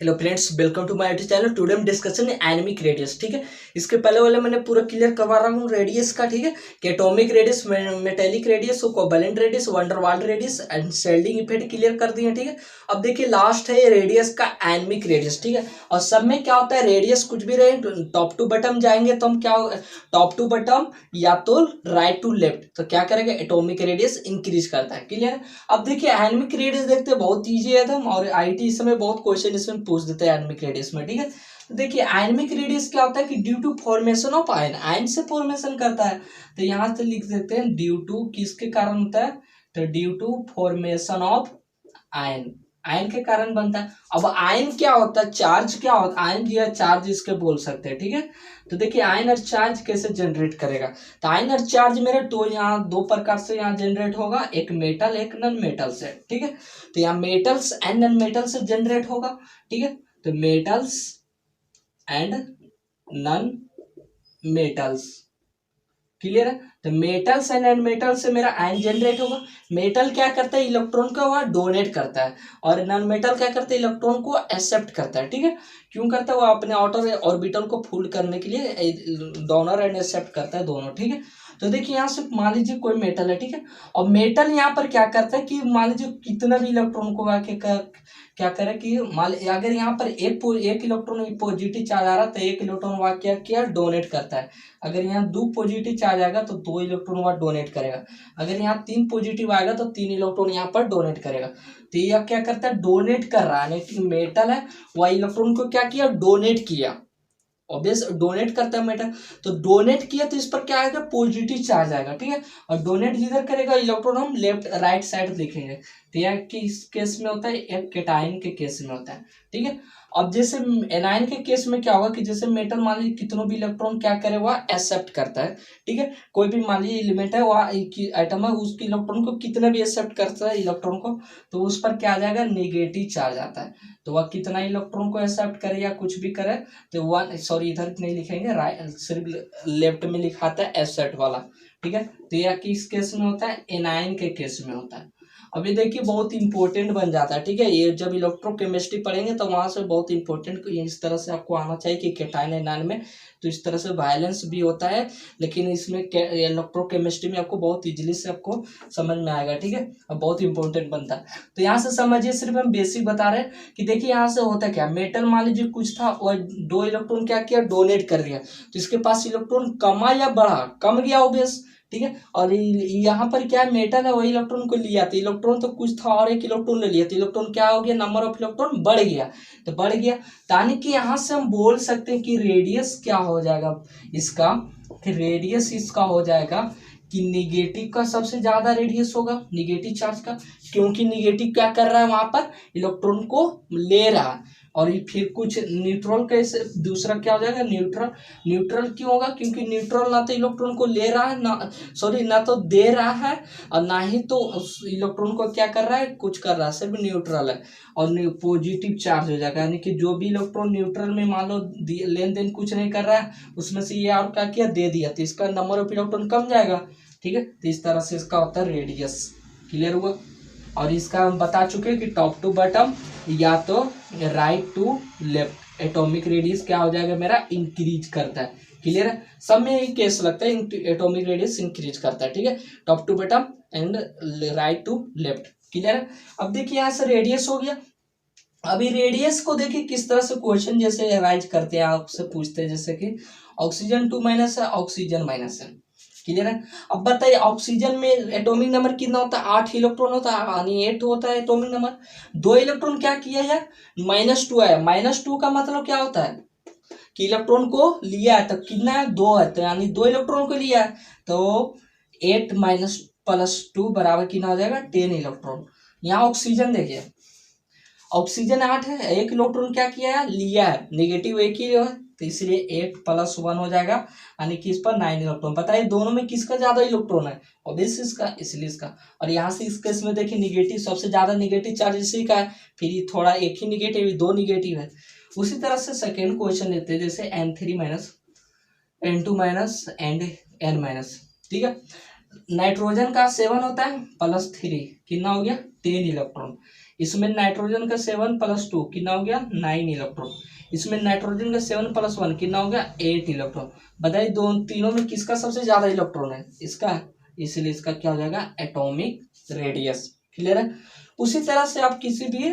Hello friends, welcome to my YouTube channel. Today हम discussion atomic radius. ठीक है, इसके पहले वाले मैंने पूरा क्लियर करवा रहा हूँ रेडियस का। ठीक है, कि atomic radius, metallic radius, covalent radius, van der Waals radius and shielding effect clear कर दिए। ठीक है, अब देखिए लास्ट है रेडियस का एटॉमिक रेडियस। ठीक है, और सब में क्या होता है, रेडियस कुछ भी रहे, टॉप टू बटम जाएंगे तो हम क्या, टॉप टू बटम या तो राइट टू लेफ्ट, तो क्या करेगा, एटॉमिक रेडियस इंक्रीज करता है। क्लियर है। अब देखिए एटॉमिक रेडियस देखते हैं, बहुत ईजी है एकदम, और आईटी इस समय बहुत क्वेश्चन इसमें पूछ देते हैं एटॉमिक रेडियस में। ठीक है, तो देखिए एटॉमिक रेडियस क्या होता है कि due to formation of ion, ion से फॉर्मेशन करता है। तो यहां से लिख देते हैं ड्यू टू, किसके कारण होता है, तो due to formation of ion, ion के कारण बनता है। अब आयन क्या होता है, चार्ज क्या होता है, आयन या चार्ज इसके बोल सकते हैं। ठीक है, तो देखिए आयन और चार्ज कैसे जनरेट करेगा, तो आयन और चार्ज मेरे तो यहाँ दो प्रकार से यहाँ जनरेट होगा, एक मेटल एक नॉन मेटल से। ठीक है, तो यहाँ मेटल्स एंड नॉन मेटल से जनरेट होगा। ठीक है, तो metals and non metals, clear है। तो मेटल्स एंड नॉन मेटल से मेरा आयन जनरेट होगा। मेटल क्या करता है, इलेक्ट्रॉन को वह डोनेट करता है, और नॉन मेटल क्या करता है, इलेक्ट्रॉन को एक्सेप्ट करता है। ठीक है, क्यों करता है, वो अपने आउटर ऑर्बिटल को फुल करने के लिए डोनर एंड एक्सेप्ट करता है दोनों। ठीक है, तो देखिए यहाँ से मान लीजिए कोई मेटल है। ठीक है, और मेटल यहाँ पर क्या करता है कि मान लीजिए कितना भी इलेक्ट्रॉन को आके क्या करे कि मान अगर यहाँ पर एक इलेक्ट्रॉन पॉजिटिव चार्ज आ रहा है तो एक इलेक्ट्रॉन वहाँ क्या किया, डोनेट करता है। अगर यहाँ 2 पॉजिटिव चार्ज आएगा तो 2 इलेक्ट्रॉन वहाँ डोनेट करेगा। अगर यहाँ 3 पॉजिटिव आएगा तो 3 इलेक्ट्रॉन यहाँ पर डोनेट करेगा। तो यह क्या करता है, डोनेट कर रहा है, मेटल है वह इलेक्ट्रॉन को क्या किया, डोनेट किया। ऑब्वियस डोनेट करता है मेटल, तो डोनेट किया तो इस पर क्या आएगा, पॉजिटिव चार्ज आएगा। ठीक है, और डोनेट जिधर करेगा इलेक्ट्रॉन हम लेफ्ट राइट साइड लिखेंगे। तो यह किस केस में होता है, एक केटाइन के केस में होता है। ठीक है, अब जैसे एनायन के केस में क्या होगा कि जैसे मेटल मान लीजिए कितनों भी इलेक्ट्रॉन क्या करे, वह एक्सेप्ट करता है। ठीक है, कोई भी मान लीजिए एलिमेंट है, वह आइटम है, उसके इलेक्ट्रॉन को कितना भी एक्सेप्ट करता है इलेक्ट्रॉन को, तो उस पर क्या आ जाएगा, नेगेटिव चार्ज आता है। तो वह कितना इलेक्ट्रॉन को एक्सेप्ट करे या कुछ भी करे, तो वन, सॉरी इधर नहीं लिखेंगे, राइट सिर्फ लेफ्ट में लिखाता है एसेट वाला। ठीक है, तो यह किस केस में होता है, एनायन के केस में होता है। अब ये देखिए बहुत इंपॉर्टेंट बन जाता है। ठीक है, ये जब इलेक्ट्रोकेमिस्ट्री पढ़ेंगे तो वहां से बहुत इंपॉर्टेंट इस तरह से आपको आना चाहिए कि कैटायन एनायन में तो इस तरह से वायलेंस भी होता है, लेकिन इसमें इलेक्ट्रोकेमिस्ट्री में आपको बहुत इजीली से आपको समझ में आएगा। ठीक है, अब बहुत इंपॉर्टेंट बनता है। तो यहाँ से समझिए, सिर्फ हम बेसिक बता रहे हैं कि देखिए यहाँ से होता क्या, मेटल मान लीजिए कुछ था और 2 इलेक्ट्रॉन क्या किया, डोनेट कर दिया, तो इसके पास इलेक्ट्रॉन कमा या बढ़ा, कम गया ऑब्वियस। ठीक है, और यहाँ पर क्या है, मेटल है वही इलेक्ट्रॉन को लिया, तो इलेक्ट्रॉन तो कुछ था और एक इलेक्ट्रॉन ले लिया, तो इलेक्ट्रॉन क्या हो गया, नंबर ऑफ इलेक्ट्रॉन बढ़ गया, तो बढ़ गया। यानी कि यहाँ से हम बोल सकते हैं कि रेडियस क्या हो जाएगा इसका, कि रेडियस इसका हो जाएगा कि निगेटिव का सबसे ज्यादा रेडियस होगा, निगेटिव चार्ज का, क्योंकि निगेटिव क्या कर रहा है, वहां पर इलेक्ट्रॉन को ले रहा है। और ये फिर कुछ न्यूट्रल कैसे, दूसरा क्या हो जाएगा, न्यूट्रल। न्यूट्रल क्यों होगा, क्योंकि न्यूट्रल ना तो इलेक्ट्रॉन को ले रहा है, ना सॉरी ना तो दे रहा है, और ना ही तो उस इलेक्ट्रॉन को क्या कर रहा है, कुछ कर रहा है, सिर्फ न्यूट्रल है। और पॉजिटिव चार्ज हो जाएगा, यानी कि जो भी इलेक्ट्रॉन न्यूट्रल में मान लो लेन देन कुछ नहीं कर रहा है, उसमें से ये और क्या किया, दे दिया, तो इसका नंबर ऑफ इलेक्ट्रॉन कम जाएगा। ठीक है, तो इस तरह से इसका होता है रेडियस। क्लियर हुआ। और इसका हम बता चुके हैं कि टॉप टू बॉटम या तो right to left, atomic radius क्या हो जाएगा मेरा, इंक्रीज करता है। क्लियर है, सब में एक केस लगता है, एटॉमिक रेडियस इंक्रीज करता है। ठीक है, top to bottom and right to left. Clear है। अब देखिए यहाँ से रेडियस हो गया। अभी रेडियस को देखिए किस तरह से क्वेश्चन जैसे अराइज करते हैं, आपसे पूछते हैं जैसे कि ऑक्सीजन 2 माइनस है, ऑक्सीजन माइनस है। क्लियर है। अब बताइए ऑक्सीजन में एटॉमिक नंबर कितना होता है, 8 इलेक्ट्रॉन होता है, यानी 8 होता है एटॉमिक नंबर। 2 इलेक्ट्रॉन क्या किया है, -2 है। -2 का मतलब क्या होता है कि इलेक्ट्रॉन को लिया है, तो कितना है, 2 है, तो यानी 2 इलेक्ट्रॉन को लिया है, तो 8 माइनस प्लस 2 बराबर कितना हो जाएगा, 10 इलेक्ट्रॉन। यहाँ ऑक्सीजन देखिए, ऑक्सीजन 8 है, एक इलेक्ट्रॉन क्या किया है, लिया है, नेगेटिव एक ही है, तो इसलिए 8 + 1 हो जाएगा, यानी कि इस पर 9 इलेक्ट्रॉन। बताइए दोनों में किसका ज्यादा इलेक्ट्रॉन है, ऑब्वियस इसका, इसलिए इसका। और यहाँ से इस केस में देखिए निगेटिव, सबसे ज्यादा निगेटिव चार्ज इसी का है, फिर थोड़ा एक ही निगेटिव, 2 निगेटिव है। उसी तरह से सेकेंड क्वेश्चन लेते हैं, जैसे N3 minus N2 minus and N minus. ठीक है, नाइट्रोजन का 7 होता है +3, कितना हो गया, 10 इलेक्ट्रॉन। इसमें नाइट्रोजन का 7 + 2 कितना हो गया 9 इलेक्ट्रॉन, इसमें नाइट्रोजन का 7 + 1 कितना हो गया 8 इलेक्ट्रॉन। बताइए दोनों तीनों में किसका सबसे ज्यादा इलेक्ट्रॉन है, इसका, इसलिए इसका क्या हो जाएगा एटॉमिक रेडियस। क्लियर है। उसी तरह से आप किसी भी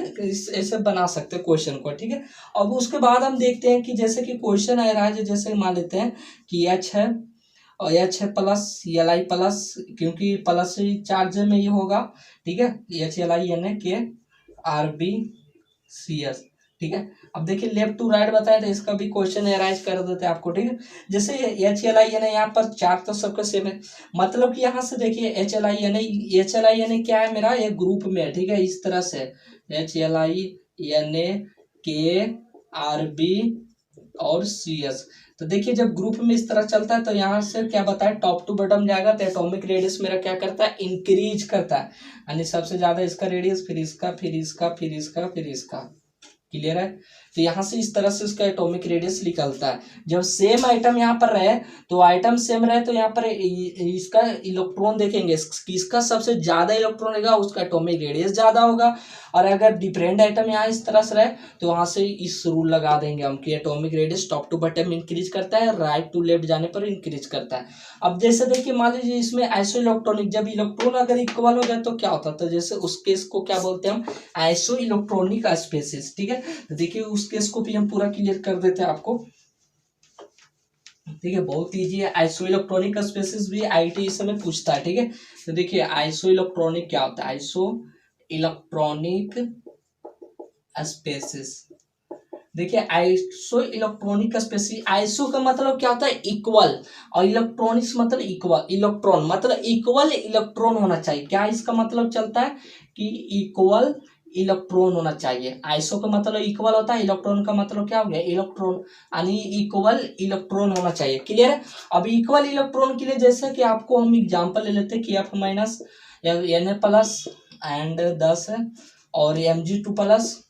ऐसे बना सकते हैं क्वेश्चन को, ठीक है। अब उसके बाद हम देखते हैं कि जैसे कि क्वेश्चन आ रहा है, जैसे मान लेते हैं कि H है और H है प्लस Li प्लस, क्योंकि प्लस चार्ज में ये होगा, ठीक है, HLiNaKRbCs, ठीक है। अब देखिए लेफ्ट टू राइट बताए तो इसका भी क्वेश्चन अराइज कर देते हैं आपको, ठीक है। जैसे HLiNa यहाँ पर चार्ज तो सबका सेम है, मतलब कि यहाँ से देखिए HLiNa क्या है मेरा एक ग्रुप में है, ठीक है, इस तरह से HLiNaKRb और CS। तो देखिए जब ग्रुप में इस तरह चलता है तो यहाँ से क्या बताया टॉप टू बॉटम जाएगा, तो एटॉमिक रेडियस मेरा क्या करता है इंक्रीज करता है, यानी सबसे ज्यादा इसका रेडियस, फिर इसका, फिर इसका, फिर इसका, फिर इसका। क्लियर है। तो यहाँ से इस तरह से इसका एटॉमिक रेडियस निकलता है। जब सेम आइटम यहाँ पर रहे तो आइटम सेम रहे तो यहाँ पर इसका इलेक्ट्रॉन देखेंगे, किसका सबसे ज्यादा इलेक्ट्रॉन रहेगा उसका एटॉमिक रेडियस ज्यादा होगा। और अगर डिफरेंट आइटम यहाँ इस तरह से रहे तो वहां से इस रूल लगा देंगे हम कि atomic radius top to bottom increase करता है, राइट टू लेफ्ट जाने पर इंक्रीज करता है। अब जैसे देखिए मान लीजिए इसमें आइसो इलेक्ट्रॉनिक, जब इलेक्ट्रॉन अगर इक्वल हो जाए तो क्या होता है, तो जैसे उस केस को क्या बोलते हैं हम आइसो इलेक्ट्रॉनिक स्पेसिस, ठीक है। तो देखिए उस केस को भी हम पूरा क्लियर कर देते हैं आपको, ठीक है, बहुत इजी है। आइसो इलेक्ट्रॉनिक स्पेसिस भी आईटी इस समय पूछता है, ठीक है। तो देखिए आइसो इलेक्ट्रॉनिक क्या होता है, आइसो इलेक्ट्रॉनिक स्पेसिस, देखिए आइसो इलेक्ट्रॉनिक स्पेसिस, आइसो का मतलब क्या होता है इक्वल, और इलेक्ट्रॉनिक्स मतलब इक्वल, इलेक्ट्रॉन मतलब इक्वल इलेक्ट्रॉन होना चाहिए। क्या इसका मतलब चलता है कि इक्वल इलेक्ट्रॉन होना चाहिए। आइसो का मतलब इक्वल होता है, इलेक्ट्रॉन का मतलब क्या हो गया इलेक्ट्रॉन, यानी इक्वल इलेक्ट्रॉन होना चाहिए। क्लियर है। अब इक्वल इलेक्ट्रॉन के लिए जैसे कि आपको हम एग्जांपल ले लेते हैं कि F- Na+ एंड 10 है और Mg2+,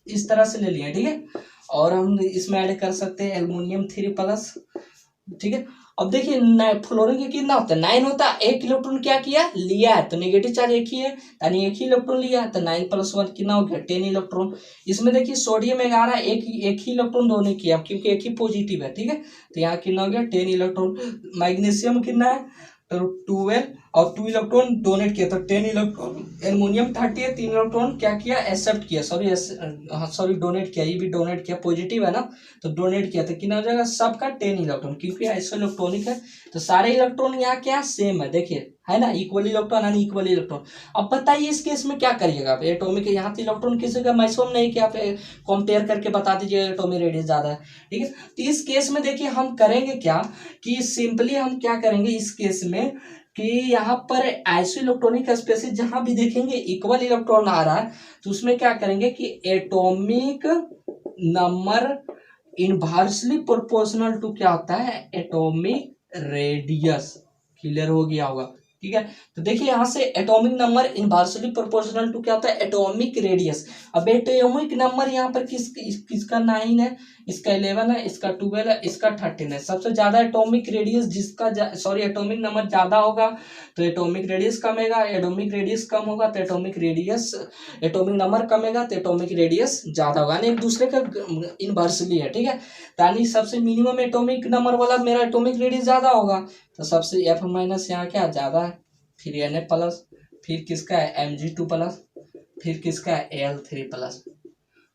इस तरह से ले लिया, ठीक है। और हम इसमें ऐड कर सकते हैं एल्युमिनियम 3+, ठीक है। अब देखिए फ्लोरीन का कितना होता है 9 होता है, एक इलेक्ट्रॉन क्या किया लिया है तो नेगेटिव चार्ज एक ही है, यानी एक ही इलेक्ट्रॉन लिया है तो 9 + 1 कितना हो गया 10 इलेक्ट्रॉन। इसमें देखिए सोडियम 11 एक ही इलेक्ट्रॉन दोनों किया क्योंकि एक ही पॉजिटिव है, ठीक है। तो यहाँ कितना हो गया 10 इलेक्ट्रॉन। मैग्नीशियम कितना है तो 12 और 2 इलेक्ट्रॉन डोनेट किया तो 10 इलेक्ट्रॉन। एल्युमिनियम 30 है 3 इलेक्ट्रॉन क्या किया एक्सेप्ट किया, सॉरी डोनेट किया, ये भी डोनेट किया पॉजिटिव है ना, तो डोनेट किया तो कितना हो जाएगा सबका 10 इलेक्ट्रॉन, क्योंकि आइसो इलेक्ट्रॉनिक है तो सारे इलेक्ट्रॉन यहाँ क्या सेम है, देखिए है ना इक्वल इलेक्ट्रॉन यानी इक्वल इलेक्ट्रॉन। अब बताइए इस केस में क्या करिएगा आप, एटॉमिक यहाँ तो इलेक्ट्रॉन किसी का मैक्सिमम नहीं कि आप कंपेयर करके बता दीजिए एटॉमिक रेडियस ज्यादा है, ठीक है। तो इस केस में देखिए हम करेंगे क्या कि सिंपली हम क्या करेंगे इस केस में कि यहाँ पर आइसो इलेक्ट्रॉनिक स्पेसिस जहां भी देखेंगे इक्वल इलेक्ट्रॉन आ रहा है तो उसमें क्या करेंगे कि atomic number inversely proportional to क्या होता है एटॉमिक रेडियस। क्लियर हो गया होगा, ठीक है। तो देखिए यहाँ से atomic number inversely proportional to क्या होता है एटॉमिक रेडियस। अब एटॉमिक नंबर यहाँ पर किसका 9 है, इसका 11 है, इसका 12 है, इसका 13 है। सबसे ज्यादा एटॉमिक रेडियस जिसका एटॉमिक नंबर ज्यादा होगा तो एटॉमिक रेडियस कमेगा, एटॉमिक रेडियस कम होगा तो एटॉमिक नंबर कमेगा तो एटॉमिक रेडियस ज्यादा होगा, यानी एक दूसरे का इनवर्सली है, ठीक है। यानी सबसे मिनिमम एटॉमिक नंबर वाला मेरा एटॉमिक रेडियस ज्यादा होगा तो सबसे F- यहाँ क्या ज्यादा है, फिर Na+, फिर किसका है Mg2+, फिर किसका है Al3+।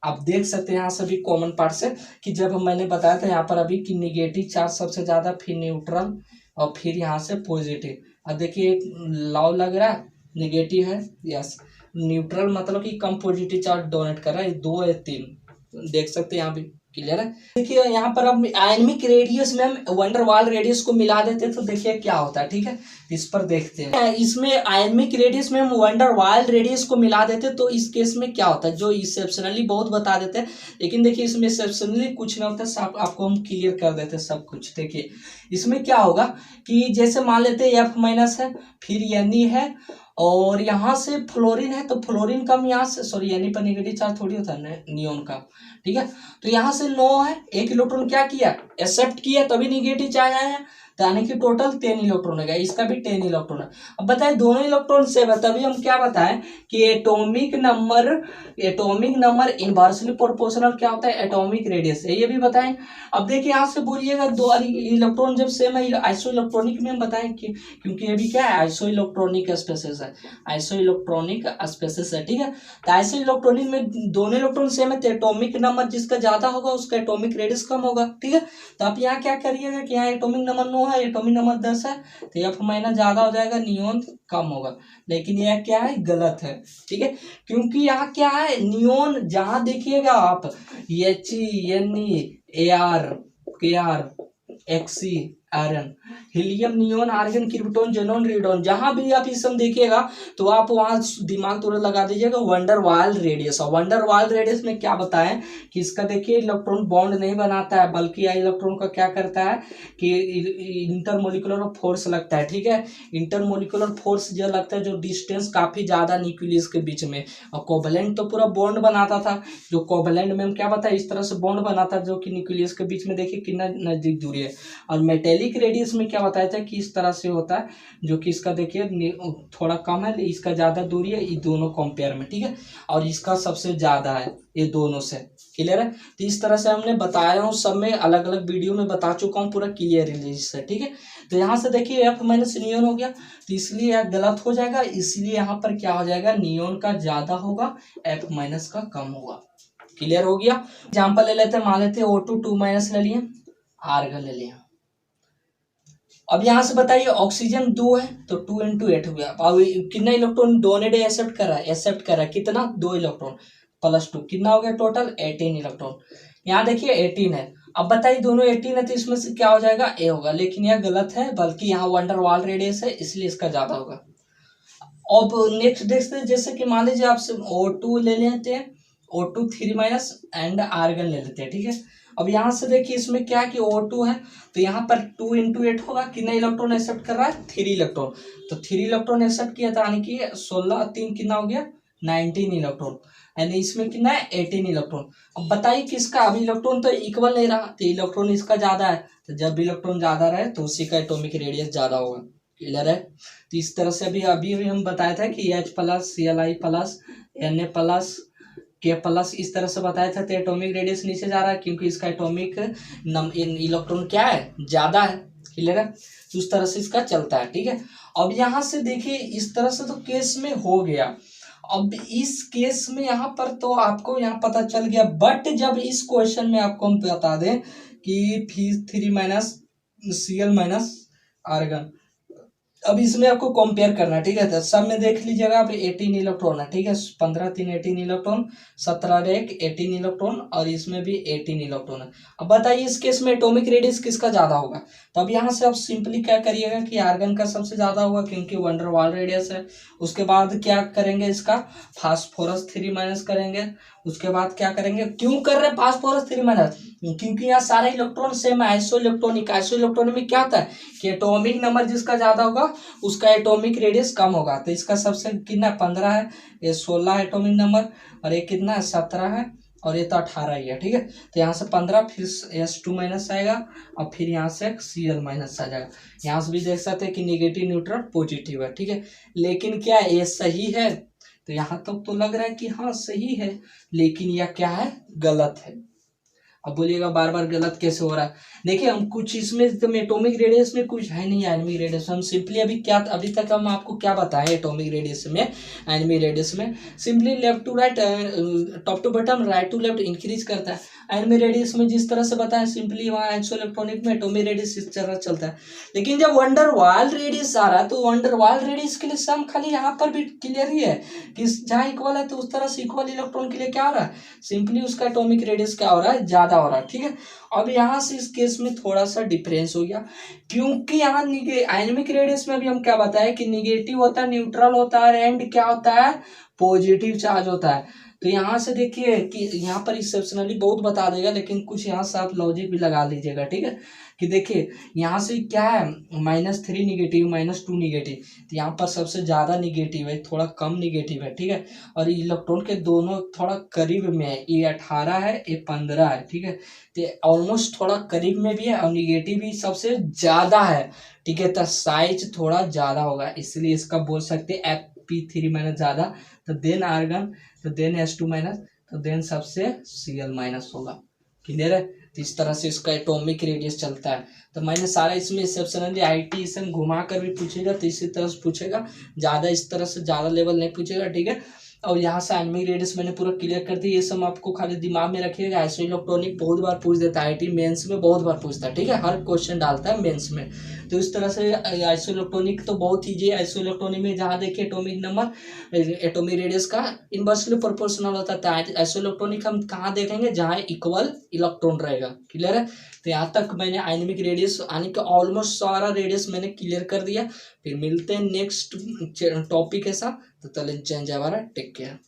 आप देख सकते हैं यहाँ सभी कॉमन पार्ट्स है कि जब मैंने बताया था यहाँ पर अभी कि निगेटिव चार्ज सबसे ज्यादा, फिर न्यूट्रल और फिर यहाँ से पॉजिटिव। अब देखिए एक लॉ लग रहा है निगेटिव है यस, न्यूट्रल मतलब कि कम पॉजिटिव चार्ज डोनेट कर रहा है, 2 या 3 देख सकते हैं यहाँ भी। क्लियर है। देखिए यहाँ पर अब आयनिक रेडियस में हम वंडरवाल रेडियस को मिला देते तो देखिए क्या होता है, ठीक है। इस पर देखते हैं इसमें आयनिक रेडियस में हम वंडरवाल रेडियस को मिला देते तो इस केस में क्या होता है, जो एक्सेप्शनली बहुत बता देते हैं लेकिन देखिए इसमें एक्सेप्शनली कुछ ना होता है, सब आपको हम क्लियर कर देते हैं सब कुछ। देखिए इसमें क्या होगा कि जैसे मान लेते हैं F- है, फिर Ne है और यहाँ से फ्लोरीन है तो फ्लोरीन कम यहाँ से, सॉरी यानी पर नेगेटिव चार्ज थोड़ी होता है नियोन का, ठीक है। तो यहाँ से 9 है, एक इलेक्ट्रॉन क्या किया एक्सेप्ट किया तभी निगेटिव चार्ज आया, तो यानी कि टोटल 10 इलेक्ट्रॉन हो गया, इसका भी 10 इलेक्ट्रॉन है। अब बताए दोनों इलेक्ट्रॉन सेम है, तभी हम क्या बताएं कि एटॉमिक नंबर इनवर्सली प्रोपोर्शनल क्या होता है, एटॉमिक रेडियस है, ये भी बताएं। अब देखिए यहाँ से बोलिएगा दो इलेक्ट्रॉन जब सेम है, आइसो इलेक्ट्रॉनिक में हम बताएं कि क्योंकि ये भी क्या है, आइसो इलेक्ट्रॉनिक स्पेसिस है, आइसो इलेक्ट्रॉनिक स्पेसिस है, ठीक है। तो आइसो इलेक्ट्रॉनिक में दोनों इलेक्ट्रॉन सेम है, तो एटॉमिक नंबर जिसका ज्यादा होगा उसका एटॉमिक रेडियस कम होगा, ठीक है। तो आप यहाँ क्या करिएगा कि यहाँ एटॉमिक नंबर 9 है, एटॉमिक नंबर 10 है, तो एफ माइनस ज्यादा हो जाएगा, नियोन कम होगा। लेकिन यह क्या है, गलत है, ठीक है। क्योंकि यहाँ क्या है, नियोन जहां देखिएगा आप HENEAR KR XE iron, helium, neon, argon, krypton, xenon, radon, जहां भी आप इस सब देखिएगा तो आप वहां दिमाग तुरंत लगा दीजिएगा वंडरवाल रेडियस। और वंडरवाल रेडियस में क्या बताएं कि इसका देखिए इलेक्ट्रॉन बॉन्ड नहीं बनाता है, बल्कि यह इलेक्ट्रॉन का क्या करता है कि इंटरमोलिकुलर फोर्स लगता है, ठीक है। इंटरमोलिकुलर फोर्स जो लगता है, जो डिस्टेंस काफी ज्यादा न्यूक्लियस के बीच में। और कोवलेंट तो पूरा बॉन्ड बनाता था, जो कोवलेंट में हम क्या बताया, इस तरह से बॉन्ड बनाता है जो कि न्यूक्लियस के बीच में देखिए कितना नजदीक दूरी है। और मेटेलिक रेडियस में क्या बताया था कि इस तरह से होता है, जो कि इसका देखिए थोड़ा कम है, इसका ज्यादा दूरी है, ये दोनों कंपेयर में, ठीक है। और इसका सबसे ज्यादा है ये दोनों से, क्लियर है। तो इस तरह से हमने बताया हूँ, सब में अलग अलग वीडियो में बता चुका हूँ, पूरा क्लियर है, ठीक है। तो यहाँ से देखिए एफ माइनस नियोन हो गया, तो इसलिए यह गलत हो जाएगा, इसलिए यहाँ पर क्या हो जाएगा, नियोन का ज्यादा होगा, एफ माइनस का कम होगा, क्लियर हो गया। एग्जाम्पल ले लेते हैं, मान लेते हैं O2 2 माइनस ले लिए, आर्गन ले लिया। अब यहां से बताइए ऑक्सीजन 2 है तो 2 × 8 हो गया। अब कितना इलेक्ट्रॉन डोनेट एक्सेप्ट कर रहा है कितना, 2 इलेक्ट्रॉन प्लस 2 कितना हो गया, टोटल 18 इलेक्ट्रॉन। यहाँ देखिए 18 है। अब बताइए दोनों 18 है तो इसमें से क्या हो जाएगा, ए होगा, लेकिन यह गलत है, बल्कि यहाँ वंडरवाल रेडियस है, इसलिए इसका ज्यादा होगा। अब नेक्स्ट देखते हैं, जैसे कि मान लीजिए आपसे O2 ले लेते हैं, O2 3 माइनस एंड आर्गन ले लेते हैं, ठीक है। अब यहाँ से देखिए इसमें क्या है कि O2 है, तो यहाँ पर 2 × 8 होगा, कितना इलेक्ट्रॉन एक्सेप्ट कर रहा है, 3 इलेक्ट्रॉन। तो 3 इलेक्ट्रॉन एक्सेप्ट किया था, यानी कि 16 3 कितना हो गया, 19 इलेक्ट्रॉन, यानी इसमें कितना है, 18 इलेक्ट्रॉन। अब बताइए किसका, अभी इलेक्ट्रॉन तो इक्वल नहीं रहा, तो इलेक्ट्रॉन इसका ज्यादा है, तो जब इलेक्ट्रॉन ज्यादा रहे तो उसी का एटॉमिक रेडियस ज्यादा होगा, क्लियर है। तो इस तरह से अभी हम बताया था कि H plus Cl plus Na plus K plus इस तरह से बताया था, तो एटॉमिक रेडियस नीचे जा रहा है, क्योंकि इसका एटॉमिक इलेक्ट्रॉन क्या है, ज्यादा है, क्लियर है। तो उस तरह से इसका चलता है, ठीक है। अब यहाँ से देखिए इस तरह से तो केस में हो गया। अब इस केस में यहाँ पर तो आपको यहाँ पता चल गया, बट जब इस क्वेश्चन में आपको हम बता दें कि Ph3 minus Cl minus argon, अब इसमें आपको कंपेयर करना है, ठीक है। तो सब में देख लीजिएगा आप 18 इलेक्ट्रॉन है, ठीक है, 15 3 18 इलेक्ट्रॉन, 17 रेक 18 इलेक्ट्रॉन, और इसमें भी 18 इलेक्ट्रॉन है। अब बताइए इस केस में एटॉमिक रेडियस किसका ज्यादा होगा, तो अब यहाँ से आप सिंपली क्या करिएगा कि आर्गन का सबसे ज्यादा होगा, क्योंकि वंडरवाल रेडियस है। उसके बाद क्या करेंगे, इसका फास्फोरस 3 माइनस करेंगे। उसके बाद क्या करेंगे, क्यों कर रहे हैं फास्फोरस 3 माइनस, क्योंकि यहाँ सारे इलेक्ट्रॉन सेम है, आइसो इलेक्ट्रॉनिक में क्या होता है कि एटॉमिक नंबर जिसका ज्यादा होगा उसका एटॉमिक रेडियस कम होगा। तो इसका सबसे कितना 15 है, ये 16 है एटॉमिक नंबर, और ये कितना है 17 है, और ये तो 18 ही है, ठीक है। तो यहाँ से 15, फिर H2 माइनस आएगा, और फिर यहाँ से Cl माइनस आ जाएगा। यहाँ से भी देख सकते हैं कि नेगेटिव न्यूट्रल पॉजिटिव है, ठीक है। लेकिन क्या ये सही है, तो यहाँ तक तो लग रहा है कि हाँ सही है, लेकिन यह क्या है, गलत है। अब बोलिएगा बार बार गलत कैसे हो रहा है, देखिए हम कुछ इसमें तो एटॉमिक रेडियस में कुछ है नहीं, एटॉमिक रेडियस हम सिंपली अभी तक हम आपको क्या बताएं एटॉमिक रेडियस में, एटॉमिक रेडियस में simply left to right, top to bottom, right to left increase करता है। एटॉमिक रेडियस में जिस तरह से बताया सिंपली वहाँ आइसो इलेक्ट्रॉनिक में एटॉमिक रेडियस इस तरह चलता है। लेकिन जब वंडरवाल रेडियस आ रहा है तो वंडरवाल रेडियस के लिए सम खाली यहाँ पर भी क्लियर ही है कि जहाँ इक्वल है तो उस तरह से इक्वल इलेक्ट्रॉन के लिए क्या हो रहा है, सिंपली उसका एटॉमिक रेडियस क्या हो रहा है, ज्यादा हो रहा है, ठीक है। अब यहाँ से इस केस में थोड़ा सा डिफरेंस हो गया, क्योंकि यहाँ आयनिक रेडियस में भी हम क्या बताया कि निगेटिव होता है, न्यूट्रल होता है, एंड क्या होता है, पॉजिटिव चार्ज होता है। तो यहाँ से देखिए कि यहाँ पर एक्सेप्शनली बहुत बता देगा, लेकिन कुछ यहाँ से आप लॉजिक भी लगा लीजिएगा, ठीक है। कि देखिए यहाँ से क्या है, -3 निगेटिव, -2 निगेटिव, तो यहाँ पर सबसे ज़्यादा निगेटिव है, थोड़ा कम निगेटिव है, ठीक है। और इलेक्ट्रॉन के दोनों थोड़ा करीब में है, ये 18 है, ये 15 है, ठीक है। तो ऑलमोस्ट थोड़ा करीब में भी है और निगेटिव भी सबसे ज़्यादा है, ठीक है। तो साइज थोड़ा ज़्यादा होगा, इसलिए इसका बोल सकते हैं Fp3 माइनस ज़्यादा, तो देन आर्गन, तो देन H2 माइनस, तो देन सबसे Cl माइनस होगा। क्लियर है। तो इस तरह से इसका एटॉमिक रेडियस चलता है। तो मैंने सारा इसमें एक्सेप्शनली IT इसमें घुमा कर भी पूछेगा, तो इसी तरह से पूछेगा, ज़्यादा इस तरह से ज़्यादा लेवल नहीं पूछेगा, ठीक है। और यहाँ से एटॉमिक रेडियस मैंने पूरा क्लियर कर दी, ये सब आपको खाली दिमाग में रखिएगा। आइसो इलेक्ट्रॉनिक बहुत बार पूछ देता है, IT मेंस में बहुत बार पूछता है, ठीक है, हर क्वेश्चन डालता है मेंस में। तो इस तरह से आइसो इलेक्ट्रॉनिक तो बहुत ईजी है। आइसो इलेक्ट्रॉनिक में जहाँ देखिए एटॉमिक नंबर एटॉमिक रेडियस का इनवर्सली प्रोपोर्शनल होता है। आइसो इलेक्ट्रॉनिक हम कहाँ देखेंगे, जहाँ इक्वल इलेक्ट्रॉन रहेगा। क्लियर है। तो यहाँ तक मैंने आयनिक रेडियस यानी कि ऑलमोस्ट सारा रेडियस मैंने क्लियर कर दिया। फिर मिलते हैं नेक्स्ट टॉपिक के साथ, तो चलें जय जय भारत, टेक केयर।